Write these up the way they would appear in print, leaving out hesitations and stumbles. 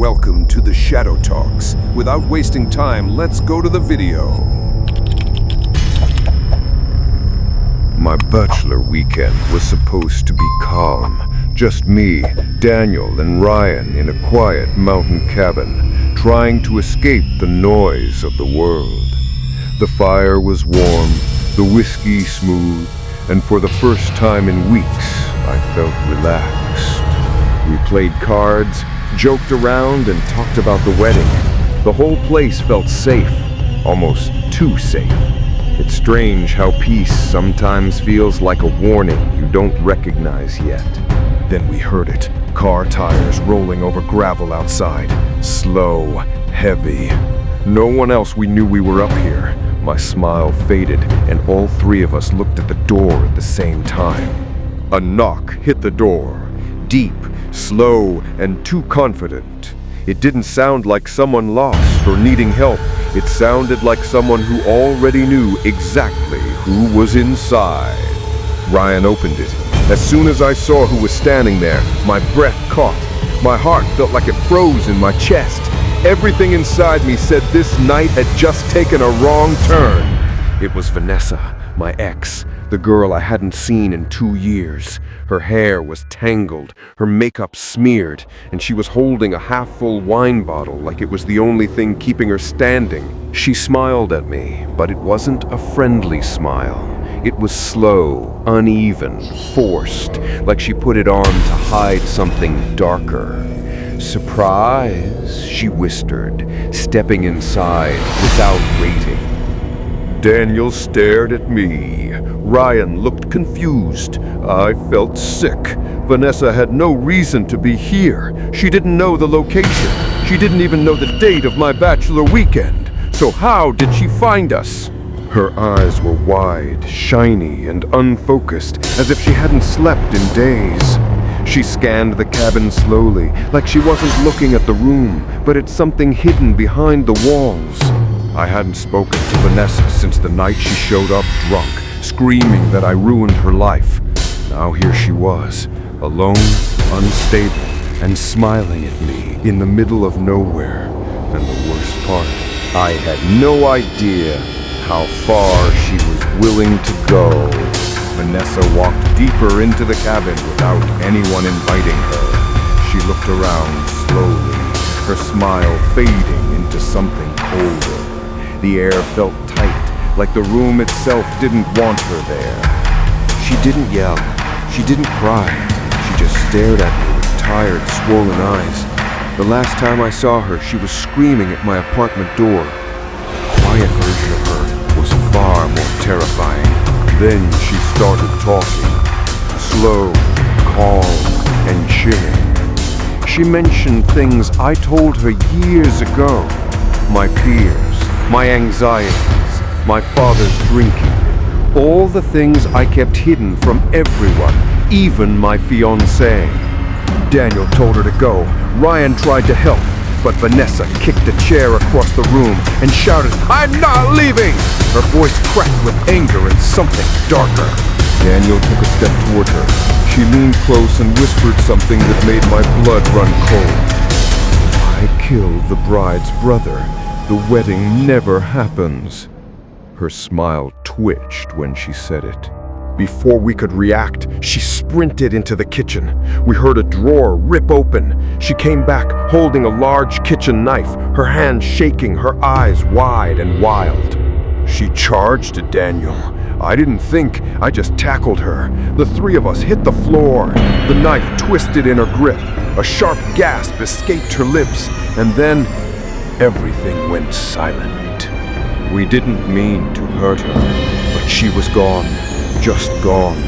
Welcome to the Shadow Talks. Without wasting time, let's go to the video. My bachelor weekend was supposed to be calm. Just me, Daniel, and Ryan in a quiet mountain cabin, trying to escape the noise of the world. The fire was warm, the whiskey smooth, and for the first time in weeks, I felt relaxed. We played cards, joked around, and talked about the wedding. The whole place felt safe, almost too safe. It's strange how peace sometimes feels like a warning you don't recognize yet. Then we heard it, car tires rolling over gravel outside, slow, heavy. No one else we knew we were up here. My smile faded, and all three of us looked at the door at the same time. A knock hit the door, deep, slow, and too confident. It didn't sound like someone lost or needing help. It sounded like someone who already knew exactly who was inside. Ryan opened it. As soon as I saw who was standing there, my breath caught. My heart felt like it froze in my chest. Everything inside me said this night had just taken a wrong turn. It was Vanessa, my ex, the girl I hadn't seen in 2 years. Her hair was tangled, her makeup smeared, and she was holding a half-full wine bottle like it was the only thing keeping her standing. She smiled at me, but it wasn't a friendly smile. It was slow, uneven, forced, like she put it on to hide something darker. "Surprise," she whispered, stepping inside without waiting. Daniel stared at me. Ryan looked confused. I felt sick. Vanessa had no reason to be here. She didn't know the location. She didn't even know the date of my bachelor weekend. So how did she find us? Her eyes were wide, shiny, and unfocused, as if she hadn't slept in days. She scanned the cabin slowly, like she wasn't looking at the room, but at something hidden behind the walls. I hadn't spoken to Vanessa since the night she showed up drunk, screaming that I ruined her life. Now here she was, alone, unstable, and smiling at me in the middle of nowhere. And the worst part, I had no idea how far she was willing to go. Vanessa walked deeper into the cabin without anyone inviting her. She looked around slowly, her smile fading into something colder. The air felt tight, like the room itself didn't want her there. She didn't yell. She didn't cry. She just stared at me with tired, swollen eyes. The last time I saw her, she was screaming at my apartment door. The quiet version of her was far more terrifying. Then she started talking, slow, calm, and chilling. She mentioned things I told her years ago. My fears, my anxieties, my father's drinking. All the things I kept hidden from everyone, even my fiancé. Daniel told her to go. Ryan tried to help, but Vanessa kicked a chair across the room and shouted, "I'm not leaving!" Her voice cracked with anger and something darker. Daniel took a step toward her. She leaned close and whispered something that made my blood run cold. "I killed the bride's brother. The wedding never happens." Her smile twitched when she said it. Before we could react, she sprinted into the kitchen. We heard a drawer rip open. She came back holding a large kitchen knife, her hands shaking, her eyes wide and wild. She charged at Daniel. I didn't think, I just tackled her. The three of us hit the floor. The knife twisted in her grip. A sharp gasp escaped her lips, and then everything went silent. We didn't mean to hurt her, but she was gone. Just gone.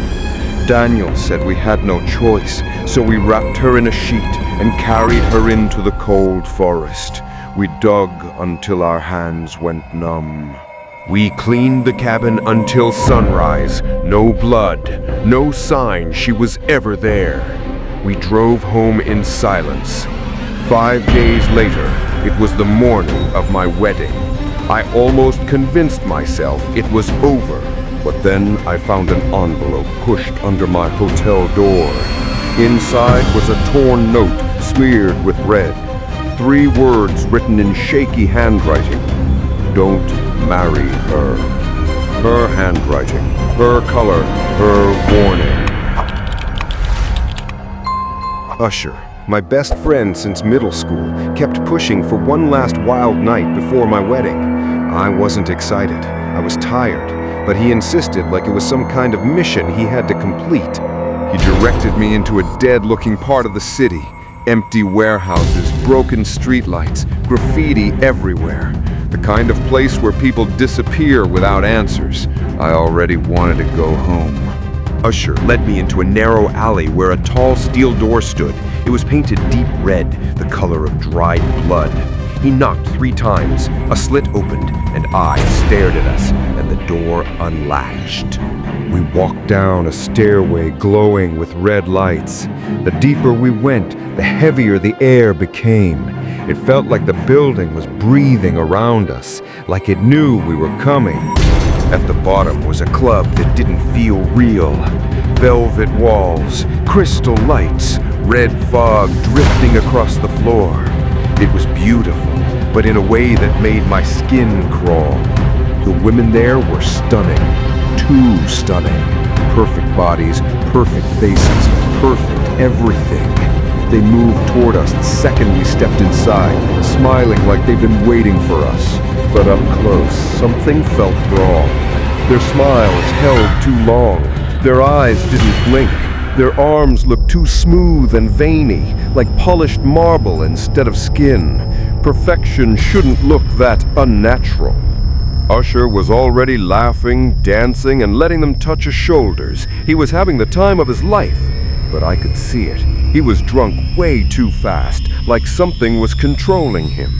Daniel said we had no choice, so we wrapped her in a sheet and carried her into the cold forest. We dug until our hands went numb. We cleaned the cabin until sunrise. No blood, no sign she was ever there. We drove home in silence. 5 days later, it was the morning of my wedding. I almost convinced myself it was over. But then I found an envelope pushed under my hotel door. Inside was a torn note smeared with red. 3 words written in shaky handwriting. Don't marry her. Her handwriting, her color, her warning. Usher, my best friend since middle school, kept pushing for one last wild night before my wedding. I wasn't excited. I was tired, but he insisted like it was some kind of mission he had to complete. He directed me into a dead-looking part of the city. Empty warehouses, broken streetlights, graffiti everywhere. The kind of place where people disappear without answers. I already wanted to go home. Usher led me into a narrow alley where a tall steel door stood. It was painted deep red, the color of dried blood. He knocked 3 times. A slit opened, and eyes stared at us, and the door unlatched. We walked down a stairway glowing with red lights. The deeper we went, the heavier the air became. It felt like the building was breathing around us, like it knew we were coming. At the bottom was a club that didn't feel real. Velvet walls, crystal lights, red fog drifting across the floor. It was beautiful, but in a way that made my skin crawl. The women there were stunning, too stunning. Perfect bodies, perfect faces, perfect everything. They moved toward us the second we stepped inside, smiling like they'd been waiting for us. But up close, something felt wrong. Their smiles held too long. Their eyes didn't blink. Their arms looked too smooth and veiny, like polished marble instead of skin. Perfection shouldn't look that unnatural. Usher was already laughing, dancing, and letting them touch his shoulders. He was having the time of his life, but I could see it. He was drunk way too fast, like something was controlling him.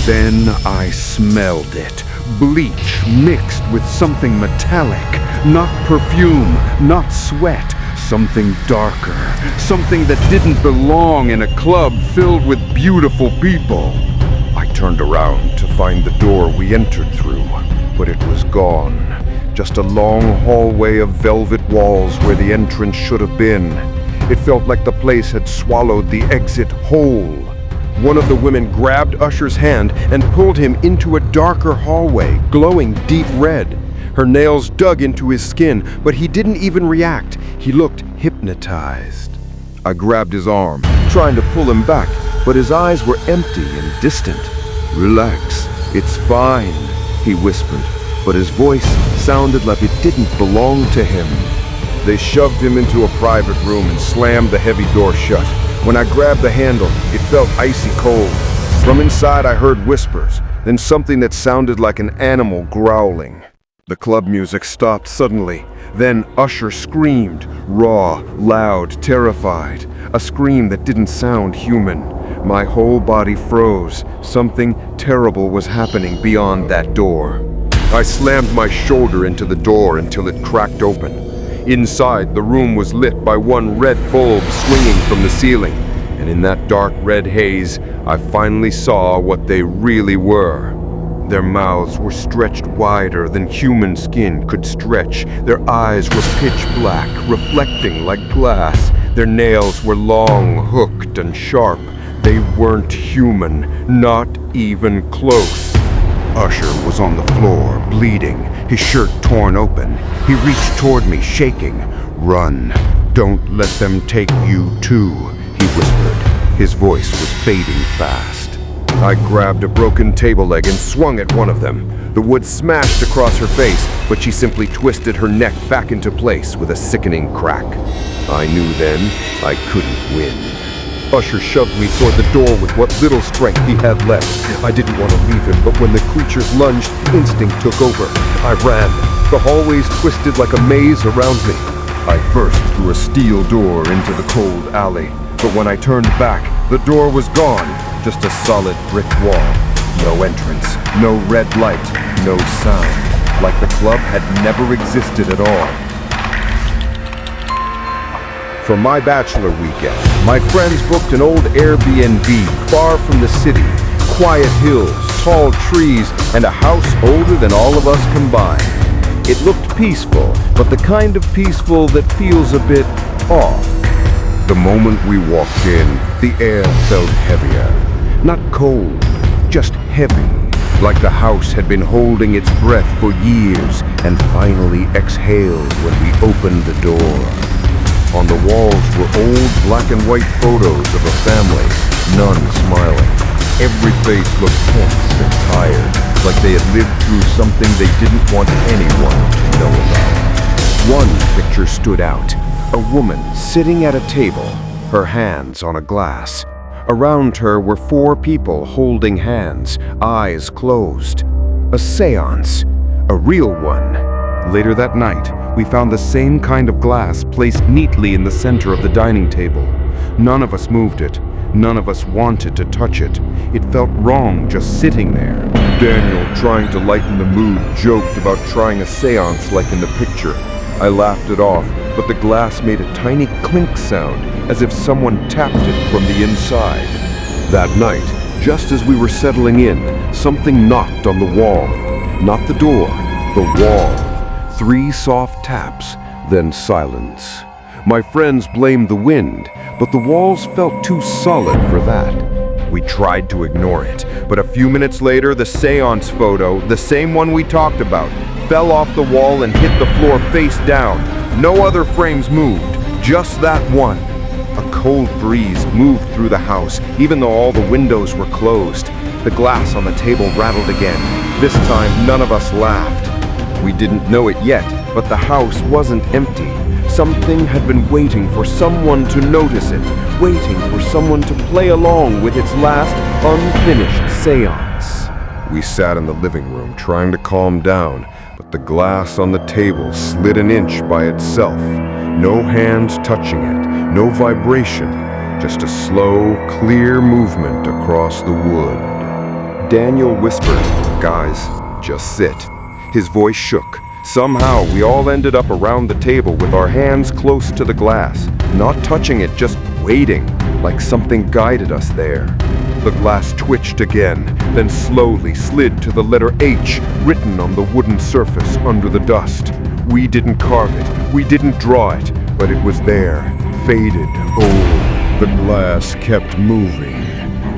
Then I smelled it. Bleach mixed with something metallic. Not perfume, not sweat. Something darker. Something that didn't belong in a club filled with beautiful people. I turned around to find the door we entered through, but it was gone. Just a long hallway of velvet walls where the entrance should have been. It felt like the place had swallowed the exit whole. One of the women grabbed Usher's hand and pulled him into a darker hallway, glowing deep red. Her nails dug into his skin, but he didn't even react. He looked hypnotized. I grabbed his arm, trying to pull him back, but his eyes were empty and distant. "Relax, it's fine," he whispered, but his voice sounded like it didn't belong to him. They shoved him into a private room and slammed the heavy door shut. When I grabbed the handle, it felt icy cold. From inside I heard whispers, then something that sounded like an animal growling. The club music stopped suddenly. Then Usher screamed, raw, loud, terrified. A scream that didn't sound human. My whole body froze. Something terrible was happening beyond that door. I slammed my shoulder into the door until it cracked open. Inside, the room was lit by one red bulb swinging from the ceiling. And in that dark red haze, I finally saw what they really were. Their mouths were stretched wider than human skin could stretch. Their eyes were pitch black, reflecting like glass. Their nails were long, hooked, and sharp. They weren't human, not even close. Usher was on the floor, bleeding, his shirt torn open. He reached toward me, shaking. "Run. Don't let them take you too," he whispered. His voice was fading fast. I grabbed a broken table leg and swung at one of them. The wood smashed across her face, but she simply twisted her neck back into place with a sickening crack. I knew then I couldn't win. Usher shoved me toward the door with what little strength he had left. I didn't want to leave him, but when the creatures lunged, instinct took over. I ran. The hallways twisted like a maze around me. I burst through a steel door into the cold alley. But when I turned back, the door was gone. Just a solid brick wall. No entrance, no red light, no sound. Like the club had never existed at all. For my bachelor weekend, my friends booked an old Airbnb far from the city. Quiet hills, tall trees, and a house older than all of us combined. It looked peaceful, but the kind of peaceful that feels a bit off. The moment we walked in, the air felt heavier. Not cold, just heavy, like the house had been holding its breath for years and finally exhaled when we opened the door. On the walls were old black and white photos of a family, none smiling. Every face looked tense and tired, like they had lived through something they didn't want anyone to know about. One picture stood out, a woman sitting at a table, her hands on a glass. Around her were 4 people holding hands, eyes closed. A séance, a real one. Later that night, we found the same kind of glass placed neatly in the center of the dining table. None of us moved it. None of us wanted to touch it. It felt wrong just sitting there. Daniel, trying to lighten the mood, joked about trying a séance like in the picture. I laughed it off, but the glass made a tiny clink sound, as if someone tapped it from the inside. That night, just as we were settling in, something knocked on the wall. Not the door, the wall. 3 soft taps, then silence. My friends blamed the wind, but the walls felt too solid for that. We tried to ignore it, but a few minutes later, the séance photo, the same one we talked about, fell off the wall and hit the floor face down. No other frames moved, just that one. A cold breeze moved through the house, even though all the windows were closed. The glass on the table rattled again. This time, none of us laughed. We didn't know it yet, but the house wasn't empty. Something had been waiting for someone to notice it, waiting for someone to play along with its last unfinished séance. We sat in the living room trying to calm down, but the glass on the table slid an inch by itself. No hands touching it, no vibration, just a slow, clear movement across the wood. Daniel whispered, "Guys, just sit." His voice shook. Somehow, we all ended up around the table with our hands close to the glass, not touching it, just waiting, like something guided us there. The glass twitched again, then slowly slid to the letter H written on the wooden surface under the dust. We didn't carve it, we didn't draw it, but it was there, faded, old. The glass kept moving.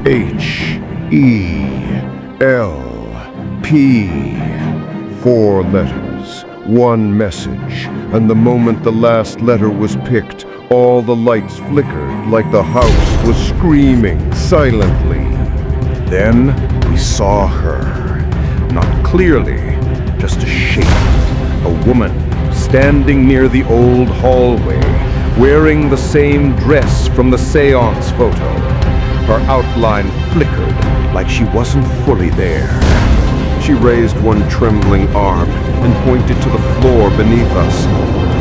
H, E, L, P. 4 letters, 1 message, and the moment the last letter was picked, all the lights flickered like the house was screaming silently. Then we saw her. Not clearly, just a shape. A woman standing near the old hallway, wearing the same dress from the séance photo. Her outline flickered like she wasn't fully there. She raised one trembling arm and pointed to the floor beneath us.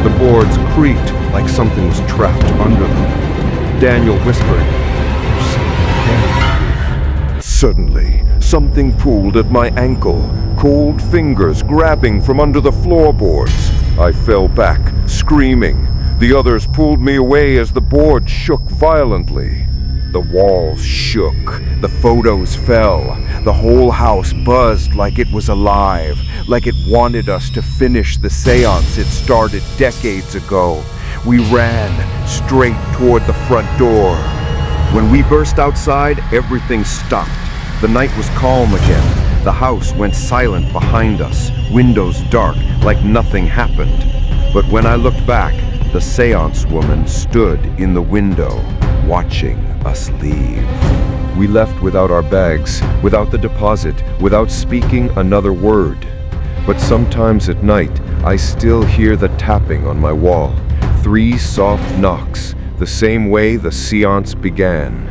The boards creaked like something was trapped under them. Daniel whispered, "There's something there." Suddenly, something pulled at my ankle, cold fingers grabbing from under the floorboards. I fell back, screaming. The others pulled me away as the boards shook violently. The walls shook, the photos fell, the whole house buzzed like it was alive, like it wanted us to finish the séance it started decades ago. We ran straight toward the front door. When we burst outside, everything stopped. The night was calm again. The house went silent behind us, windows dark, like nothing happened. But when I looked back, the séance woman stood in the window, watching us leave. We left without our bags, without the deposit, without speaking another word. But sometimes at night, I still hear the tapping on my wall. 3 soft knocks, the same way the séance began.